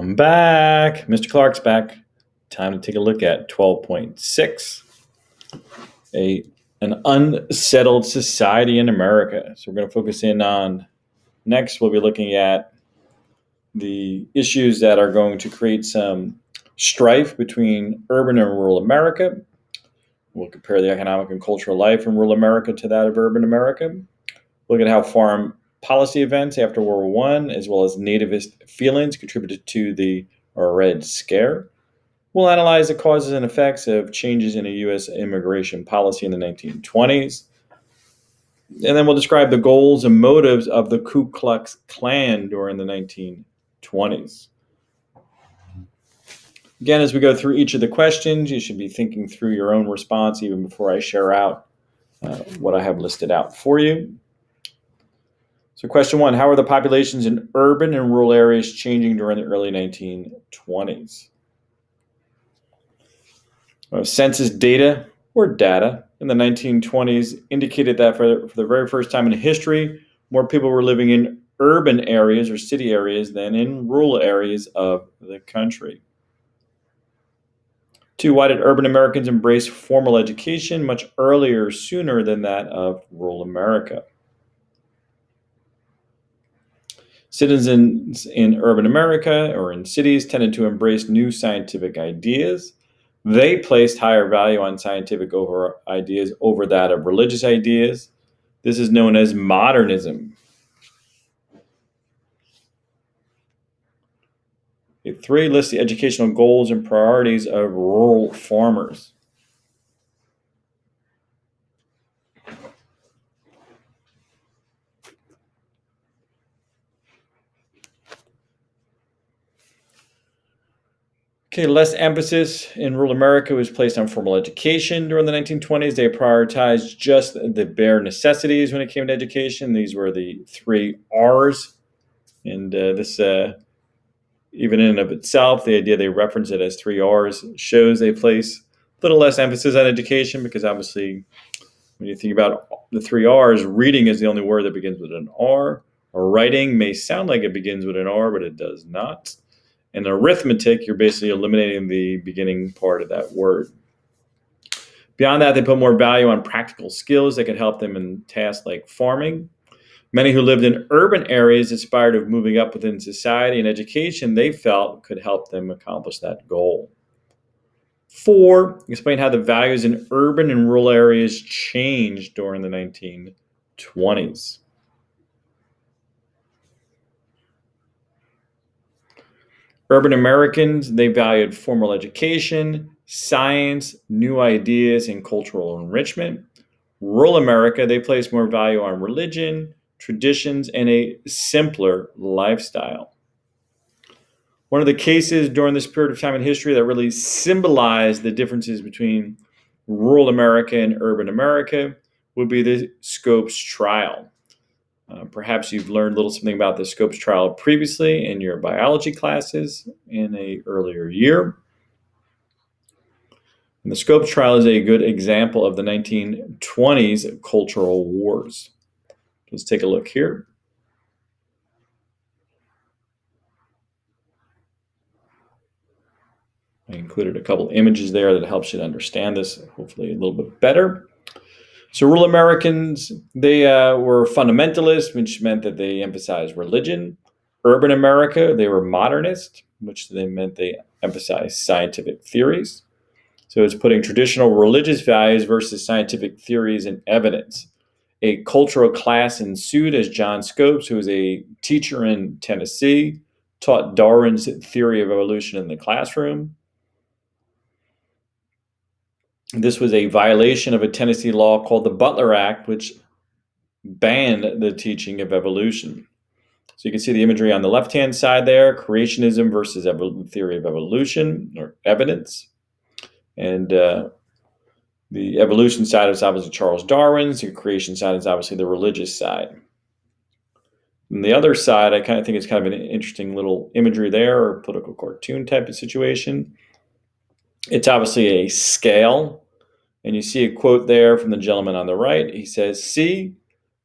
I'm back. Mr. Clarke's back. Time to take a look at 12.6, an unsettled society in America. So we're going to focus in on, next we'll be looking at the issues that are going to create some strife between urban and rural America. We'll compare the economic and cultural life in rural America to that of urban America. Look at how foreign policy events after World War I, as well as nativist feelings, contributed to the Red Scare. We'll analyze the causes and effects of changes in a U.S. immigration policy in the 1920s. And then we'll describe the goals and motives of the Ku Klux Klan during the 1920s. Again, as we go through each of the questions, you should be thinking through your own response even before I share out what I have listed out for you. So question 1, how are the populations in urban and rural areas changing during the early 1920s? Census data or data in the 1920s indicated that for the very first time in history, more people were living in urban areas or city areas than in rural areas of the country. 2, why did urban Americans embrace formal education much earlier, sooner than that of rural America? Citizens in urban America or in cities tended to embrace new scientific ideas. They placed higher value on scientific ideas over that of religious ideas. This is known as modernism. 3, lists the educational goals and priorities of rural farmers. Okay, less emphasis in rural America was placed on formal education during the 1920s. They prioritized just the bare necessities when it came to education. These were the 3 R's. And this, even in and of itself, the idea they reference it as 3 R's shows they place a little less emphasis on education because obviously when you think about the 3 R's, reading is the only word that begins with an R. Or writing may sound like it begins with an R, but it does not. And arithmetic, you're basically eliminating the beginning part of that word. Beyond that, they put more value on practical skills that could help them in tasks like farming. Many who lived in urban areas aspired of moving up within society, and education they felt could help them accomplish that goal. 4, explain how the values in urban and rural areas changed during the 1920s. Urban Americans, they valued formal education, science, new ideas, and cultural enrichment. Rural America, they placed more value on religion, traditions, and a simpler lifestyle. One of the cases during this period of time in history that really symbolized the differences between rural America and urban America would be the Scopes trial. Perhaps you've learned a little something about the Scopes trial previously in your biology classes in an earlier year. And the Scopes trial is a good example of the 1920s cultural wars. Let's take a look here. I included a couple images there that helps you to understand this hopefully a little bit better. So rural Americans, they were fundamentalists, which meant that they emphasized religion. Urban America, they were modernist, which they meant they emphasized scientific theories. So it's putting traditional religious values versus scientific theories and evidence. A cultural class ensued as John Scopes, who was a teacher in Tennessee, taught Darwin's theory of evolution in the classroom. This was a violation of a Tennessee law called the Butler Act, which banned the teaching of evolution. So you can see the imagery on the left-hand side there, creationism versus theory of evolution or evidence. And the evolution side is obviously Charles Darwin's. The creation side is obviously the religious side. And the other side, I kind of think it's kind of an interesting little imagery there, or political cartoon type of situation. It's obviously a scale. And you see a quote there from the gentleman on the right. He says, "See,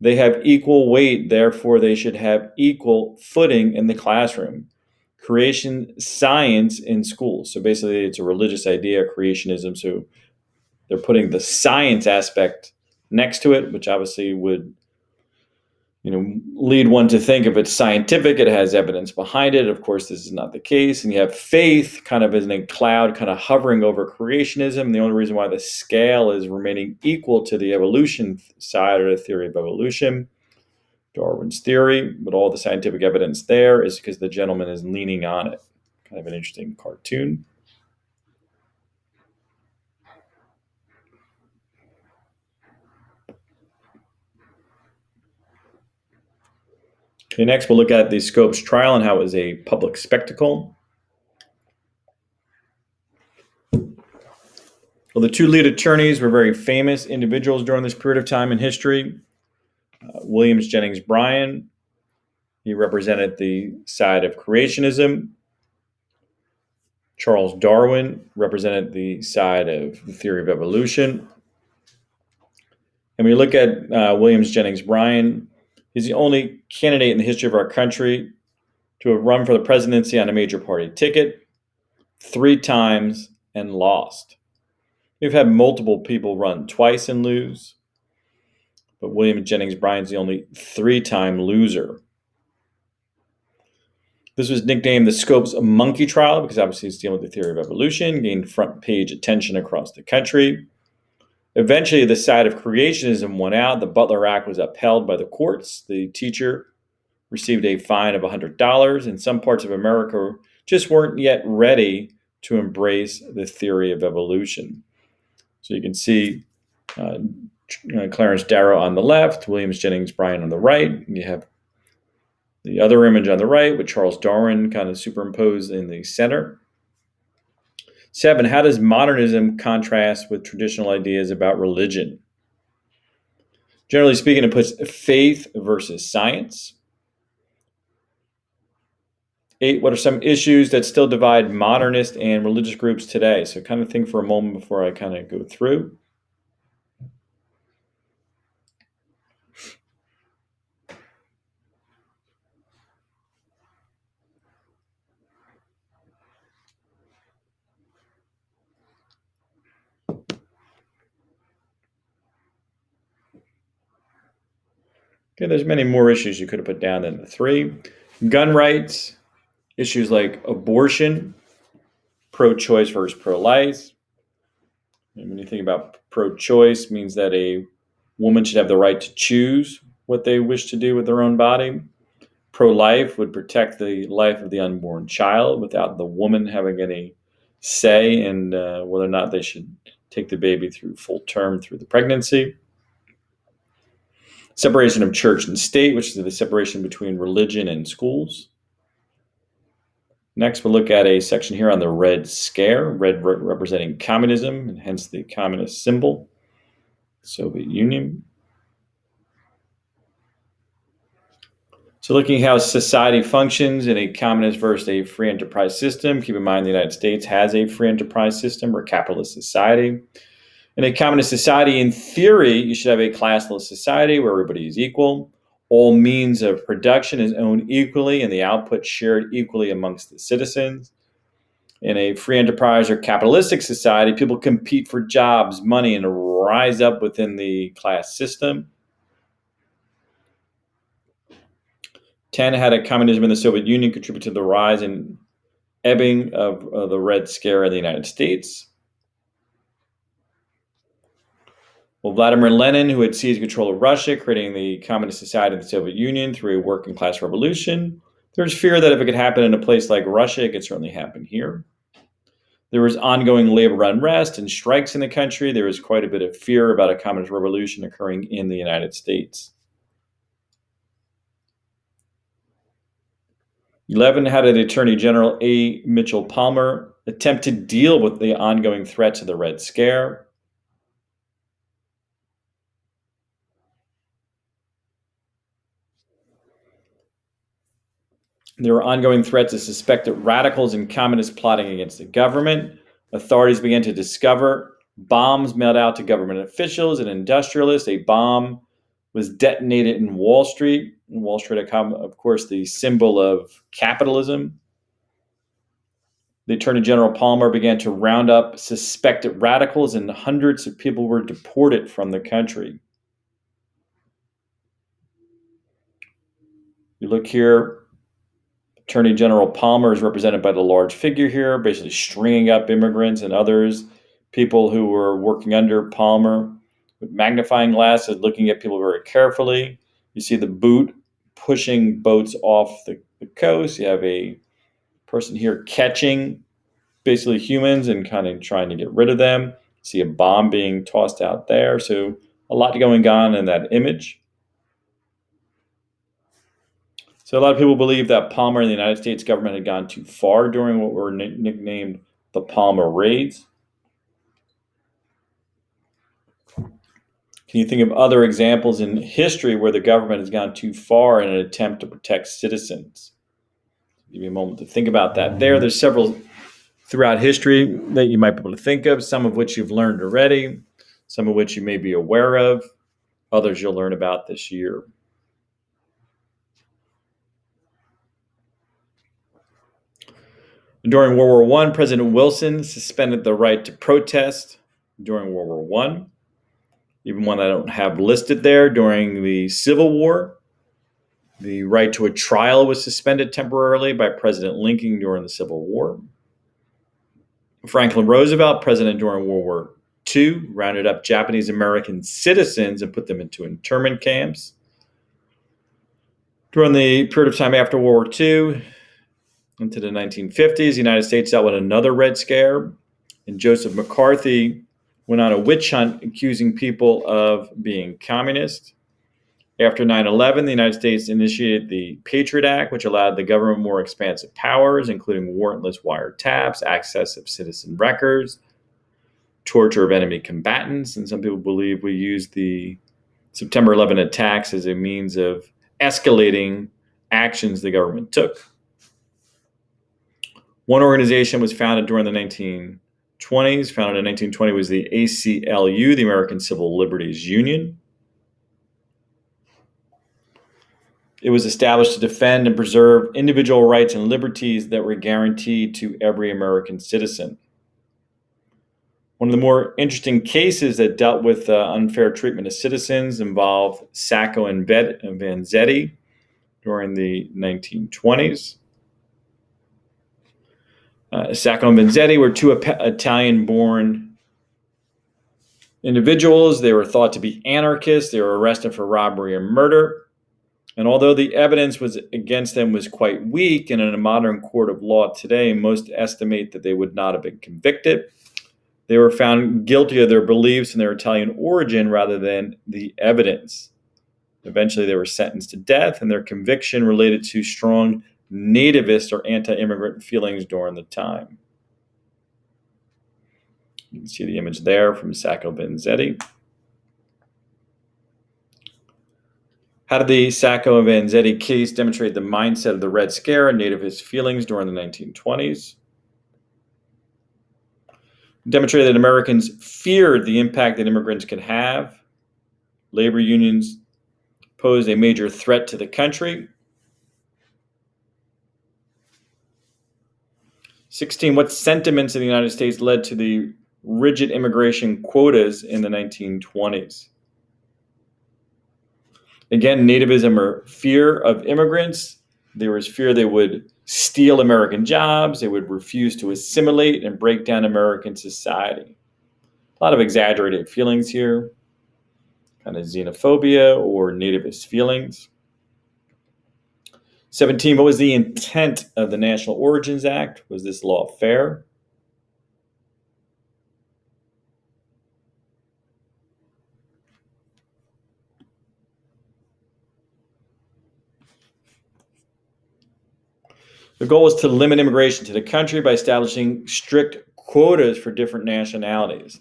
they have equal weight, therefore they should have equal footing in the classroom. creation science in schools. So basically, it's a religious idea, creationism. So they're putting the science aspect next to it, which obviously would lead one to think if it's scientific, it has evidence behind it. Of course, this is not the case. And you have faith kind of in a cloud, kind of hovering over creationism. And the only reason why the scale is remaining equal to the evolution side or the theory of evolution, Darwin's theory, but all the scientific evidence there is because the gentleman is leaning on it. Kind of an interesting cartoon. Okay, next we'll look at the Scopes trial and how it was a public spectacle. Well, the two lead attorneys were very famous individuals during this period of time in history. Williams Jennings Bryan, he represented the side of creationism. Charles Darwin represented the side of the theory of evolution. And when you look at Williams Jennings Bryan, he's the only candidate in the history of our country to have run for the presidency on a major party ticket 3 times and lost. We've had multiple people run twice and lose, but William Jennings Bryan's the only 3-time loser. This was nicknamed the Scopes Monkey Trial because obviously it's dealing with the theory of evolution, gained front page attention across the country. Eventually, the side of creationism won out. The Butler Act was upheld by the courts. The teacher received a fine of $100, and some parts of America just weren't yet ready to embrace the theory of evolution. So you can see Clarence Darrow on the left, Williams Jennings Bryan on the right. You have the other image on the right with Charles Darwin kind of superimposed in the center. 7, how does modernism contrast with traditional ideas about religion? Generally speaking, it puts faith versus science. 8, what are some issues that still divide modernist and religious groups today? So kind of think for a moment before I kind of go through. Okay, there's many more issues you could have put down than the 3. Gun rights, issues like abortion, pro-choice versus pro-life. And when you think about pro-choice, means that a woman should have the right to choose what they wish to do with their own body. Pro-life would protect the life of the unborn child without the woman having any say in whether or not they should take the baby through full term through the pregnancy. Separation of church and state, which is the separation between religion and schools. Next, we'll look at a section here on the Red Scare, red representing communism, and hence the communist symbol, Soviet Union. So looking at how society functions in a communist versus a free enterprise system, keep in mind the United States has a free enterprise system or capitalist society. In a communist society, in theory, you should have a classless society where everybody is equal. All means of production is owned equally and the output shared equally amongst the citizens. In a free enterprise or capitalistic society, people compete for jobs, money, and rise up within the class system. 10, how did communism in the Soviet Union contribute to the rise and ebbing of the Red Scare in the United States? Well, Vladimir Lenin, who had seized control of Russia, creating the communist society of the Soviet Union through a working class revolution. There's fear that if it could happen in a place like Russia, it could certainly happen here. There was ongoing labor unrest and strikes in the country. There was quite a bit of fear about a communist revolution occurring in the United States. 11, how did Attorney General A. Mitchell Palmer attempt to deal with the ongoing threats of the Red Scare? There were ongoing threats of suspected radicals and communists plotting against the government. Authorities began to discover bombs mailed out to government officials and industrialists. A bomb was detonated in Wall Street. Wall Street, of course, the symbol of capitalism. The Attorney General Palmer began to round up suspected radicals, and hundreds of people were deported from the country. You look here, Attorney General Palmer is represented by the large figure here, basically stringing up immigrants and others, people who were working under Palmer with magnifying glasses, looking at people very carefully. You see the boot pushing boats off the coast. You have a person here catching basically humans and kind of trying to get rid of them. You see a bomb being tossed out there. So a lot going on in that image. So a lot of people believe that Palmer and the United States government had gone too far during what were nicknamed the Palmer raids. Can you think of other examples in history where the government has gone too far in an attempt to protect citizens? Give you a moment to think about that. There's several throughout history that you might be able to think of, some of which you've learned already, some of which you may be aware of, others you'll learn about this year. During World War I, President Wilson suspended the right to protest during World War I. Even one I don't have listed there, during the Civil War, the right to a trial was suspended temporarily by President Lincoln during the Civil War. Franklin Roosevelt, president during World War II, rounded up Japanese American citizens and put them into internment camps. During the period of time after World War II, into the 1950s, the United States dealt with another Red Scare, and Joseph McCarthy went on a witch hunt accusing people of being communist. After 9/11, the United States initiated the Patriot Act, which allowed the government more expansive powers, including warrantless wiretaps, access of citizen records, torture of enemy combatants, and some people believe we used the September 11 attacks as a means of escalating actions the government took. One organization was founded during the 1920s. Founded in 1920 was the ACLU, the American Civil Liberties Union. It was established to defend and preserve individual rights and liberties that were guaranteed to every American citizen. One of the more interesting cases that dealt with unfair treatment of citizens involved Sacco and Vanzetti during the 1920s. Sacco and Vanzetti were two Italian-born individuals. They were thought to be anarchists. They were arrested for robbery and murder. And although the evidence was against them was quite weak, and in a modern court of law today, most estimate that they would not have been convicted. They were found guilty of their beliefs and their Italian origin rather than the evidence. Eventually, they were sentenced to death, and their conviction related to strong nativist or anti-immigrant feelings during the time. You can see the image there from Sacco Vanzetti. How did the Sacco and Vanzetti case demonstrate the mindset of the Red Scare and nativist feelings during the 1920s? It demonstrated that Americans feared the impact that immigrants could have. Labor unions posed a major threat to the country. 16, what sentiments in the United States led to the rigid immigration quotas in the 1920s? Again, nativism or fear of immigrants. There was fear they would steal American jobs, they would refuse to assimilate and break down American society. A lot of exaggerated feelings here, kind of xenophobia or nativist feelings. 17, what was the intent of the National Origins Act? Was this law fair? The goal was to limit immigration to the country by establishing strict quotas for different nationalities.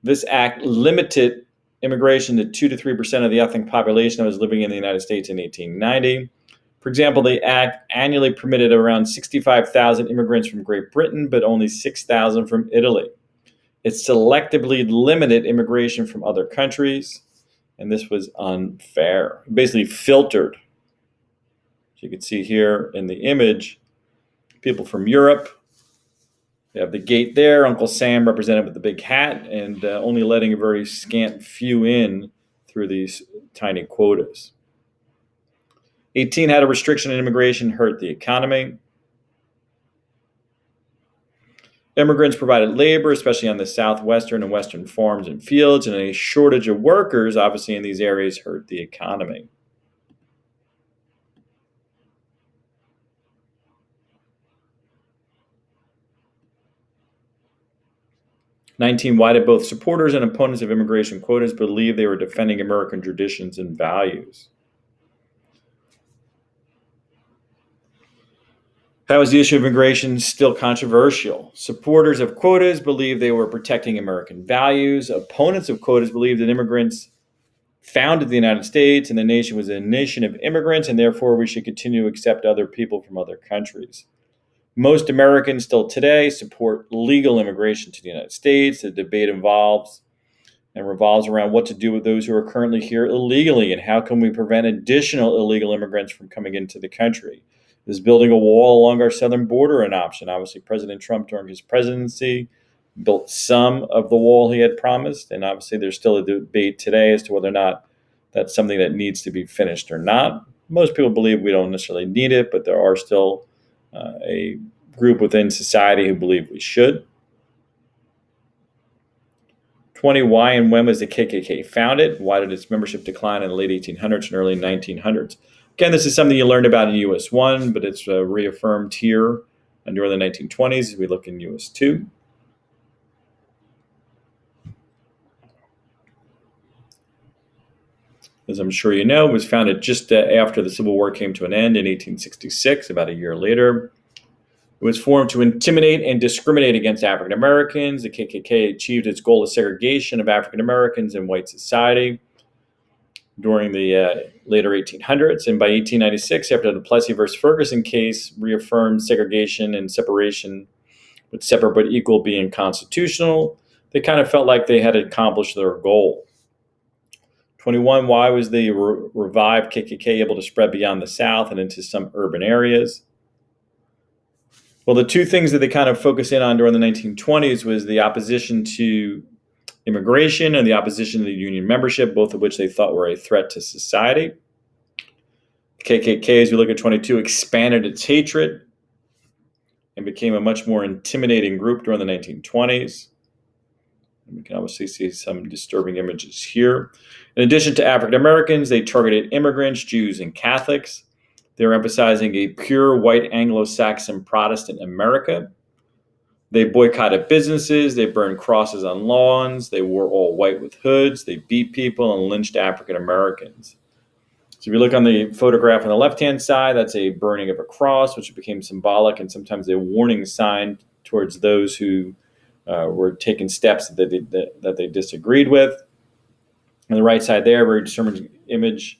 This act limited immigration to 2 to 3% of the ethnic population that was living in the United States in 1890. For example, the act annually permitted around 65,000 immigrants from Great Britain, but only 6,000 from Italy. It selectively limited immigration from other countries, and this was unfair. It basically filtered. As you can see here in the image, people from Europe, You have the gate there, Uncle Sam represented with the big hat, and only letting a very scant few in through these tiny quotas. 18 had a restriction on immigration, hurt the economy. Immigrants provided labor, especially on the southwestern and western farms and fields, and a shortage of workers, obviously, in these areas hurt the economy. 19, why did both supporters and opponents of immigration quotas believe they were defending American traditions and values? How is the issue of immigration still controversial? Supporters of quotas believe they were protecting American values. Opponents of quotas believe that immigrants founded the United States and the nation was a nation of immigrants, and therefore we should continue to accept other people from other countries. Most Americans still today support legal immigration to the United States. The debate involves and revolves around what to do with those who are currently here illegally and how can we prevent additional illegal immigrants from coming into the country. Is building a wall along our southern border an option? Obviously, President Trump during his presidency built some of the wall he had promised, and obviously there's still a debate today as to whether or not that's something that needs to be finished or not. Most people believe we don't necessarily need it, but there are still a group within society who believe we should. 20, why and when was the KKK founded? Why did its membership decline in the late 1800s and early 1900s? Again, this is something you learned about in US 1, but it's reaffirmed here during the 1920s as we look in US 2. As I'm sure you know, it was founded just after the Civil War came to an end in 1866, about a year later. It was formed to intimidate and discriminate against African Americans. The KKK achieved its goal of segregation of African Americans in white society during the later 1800s. And by 1896, after the Plessy versus Ferguson case reaffirmed segregation and separation, with separate but equal being constitutional, they kind of felt like they had accomplished their goal. 21, why was the revived KKK able to spread beyond the South and into some urban areas? Well, the two things that they kind of focused in on during the 1920s was the opposition to immigration and the opposition to the union membership, both of which they thought were a threat to society. KKK, as we look at 22, expanded its hatred and became a much more intimidating group during the 1920s. And we can obviously see some disturbing images here. In addition to African Americans, they targeted immigrants, Jews, and Catholics. They're emphasizing a pure white Anglo-Saxon Protestant America. They boycotted businesses. They burned crosses on lawns. They wore all white with hoods. They beat people and lynched African Americans. So if you look on the photograph on the left-hand side, that's a burning of a cross, which became symbolic and sometimes a warning sign towards those who were taking steps that they disagreed with. On the right side there, very disturbing image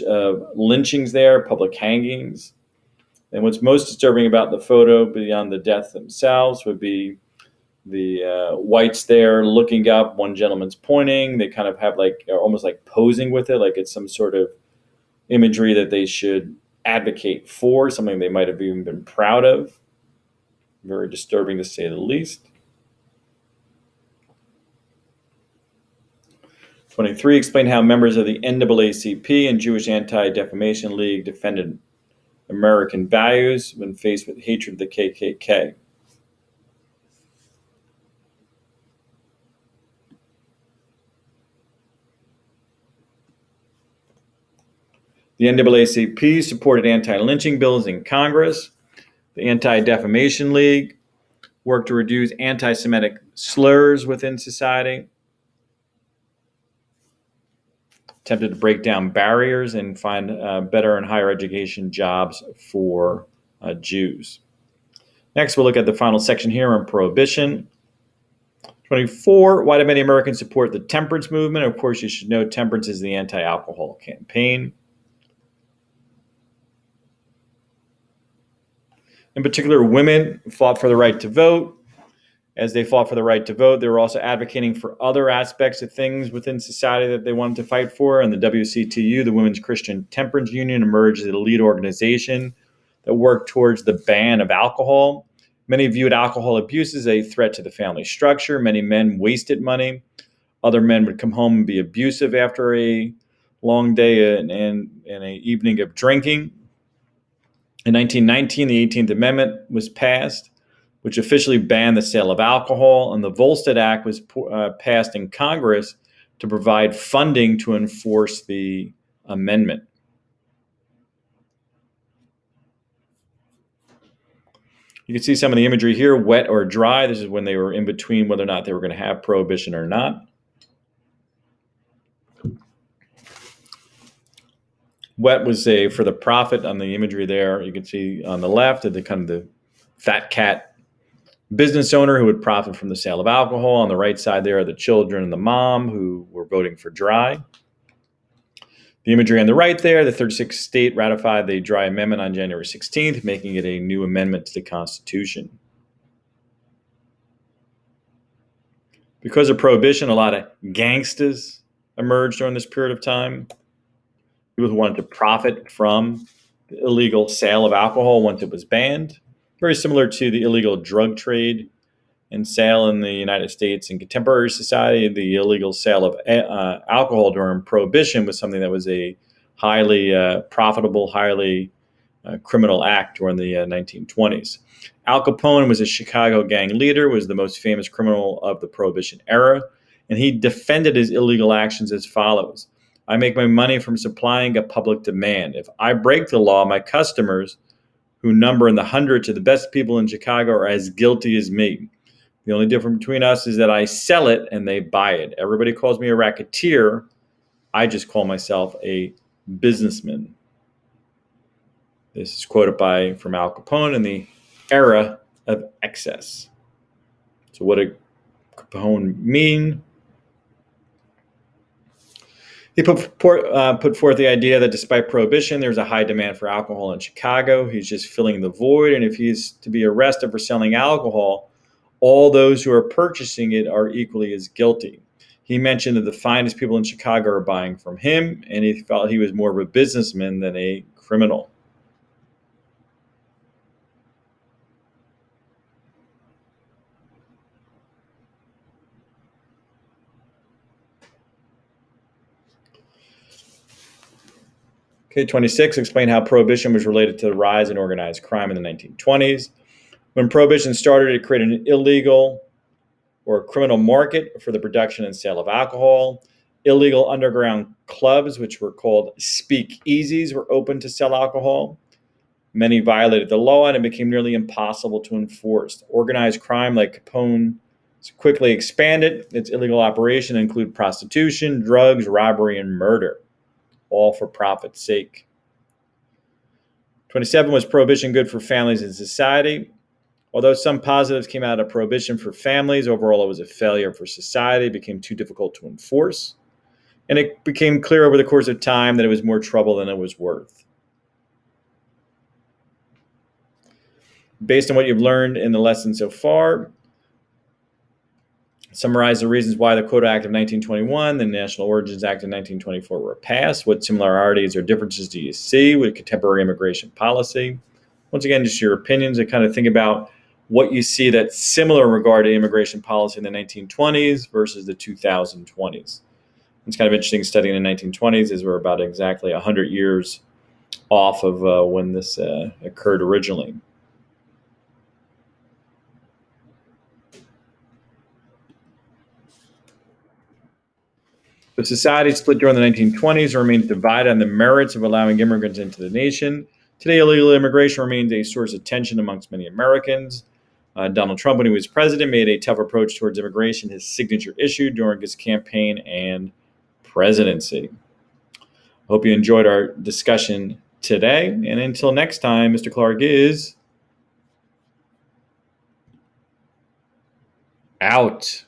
of lynchings there, public hangings. And what's most disturbing about the photo, beyond the death themselves, would be the whites there looking up. One gentleman's pointing. They kind of have almost like posing with it, like it's some sort of imagery that they should advocate for, something they might have even been proud of. Very disturbing to say the least. 23, explain how members of the NAACP and Jewish Anti-Defamation League defended American values when faced with hatred of the KKK. The NAACP supported anti-lynching bills in Congress. The Anti-Defamation League worked to reduce anti-Semitic slurs within society, attempted to break down barriers and find better and higher education jobs for Jews. Next, we'll look at the final section here on Prohibition. 24, why do many Americans support the temperance movement? Of course, you should know temperance is the anti-alcohol campaign. In particular, women fought for the right to vote. As they fought for the right to vote, they were also advocating for other aspects of things within society that they wanted to fight for. And the WCTU, the Women's Christian Temperance Union, emerged as a lead organization that worked towards the ban of alcohol. Many viewed alcohol abuse as a threat to the family structure. Many men wasted money. Other men would come home and be abusive after a long day and an evening of drinking. In 1919, the 18th Amendment was passed, which officially banned the sale of alcohol, and the Volstead Act was passed in Congress to provide funding to enforce the amendment. You can see some of the imagery here, wet or dry. This is when they were in between whether or not they were going to have prohibition or not. Wet was for the profit on the imagery there. You can see on the left the kind of the fat cat business owner who would profit from the sale of alcohol. On the right side there are the children and the mom who were voting for dry. The imagery on the right there, the 36th state ratified the Dry Amendment on January 16th, making it a new amendment to the Constitution. Because of Prohibition, a lot of gangsters emerged during this period of time. People who wanted to profit from the illegal sale of alcohol once it was banned. Very similar to the illegal drug trade and sale in the United States in contemporary society. The illegal sale of alcohol during Prohibition was something that was a highly profitable, highly criminal act during the 1920s. Al Capone was a Chicago gang leader, was the most famous criminal of the Prohibition era, and he defended his illegal actions as follows. I make my money from supplying a public demand. If I break the law, my customers, who number in the hundreds of the best people in Chicago, are as guilty as me. The only difference between us is that I sell it and they buy it. Everybody calls me a racketeer. I just call myself a businessman. This is quoted from Al Capone in the era of excess. So what did Capone mean? He put forth the idea that despite Prohibition, there's a high demand for alcohol in Chicago. He's just filling the void. And if he's to be arrested for selling alcohol, all those who are purchasing it are equally as guilty. He mentioned that the finest people in Chicago are buying from him, and he felt he was more of a businessman than a criminal. Okay, 26, explain how Prohibition was related to the rise in organized crime in the 1920s. When Prohibition started, it created an illegal or criminal market for the production and sale of alcohol. Illegal underground clubs, which were called speakeasies, were open to sell alcohol. Many violated the law, and it became nearly impossible to enforce. Organized crime like Capone quickly expanded. Its illegal operation included prostitution, drugs, robbery, and murder, all for profit's sake. 27, was Prohibition good for families and society? Although some positives came out of Prohibition for families, overall it was a failure for society. It became too difficult to enforce. And it became clear over the course of time that it was more trouble than it was worth. Based on what you've learned in the lesson so far, summarize the reasons why the Quota Act of 1921, the National Origins Act of 1924 were passed. What similarities or differences do you see with contemporary immigration policy? Once again, just your opinions, and kind of think about what you see that's similar in regard to immigration policy in the 1920s versus the 2020s. It's kind of interesting studying the 1920s as we're about exactly 100 years off of when this occurred originally. The society split during the 1920s and remains divided on the merits of allowing immigrants into the nation. Today, illegal immigration remains a source of tension amongst many Americans. Donald Trump, when he was president, made a tough approach towards immigration, his signature issue during his campaign and presidency. I hope you enjoyed our discussion today. And until next time, Mr. Clarke is out.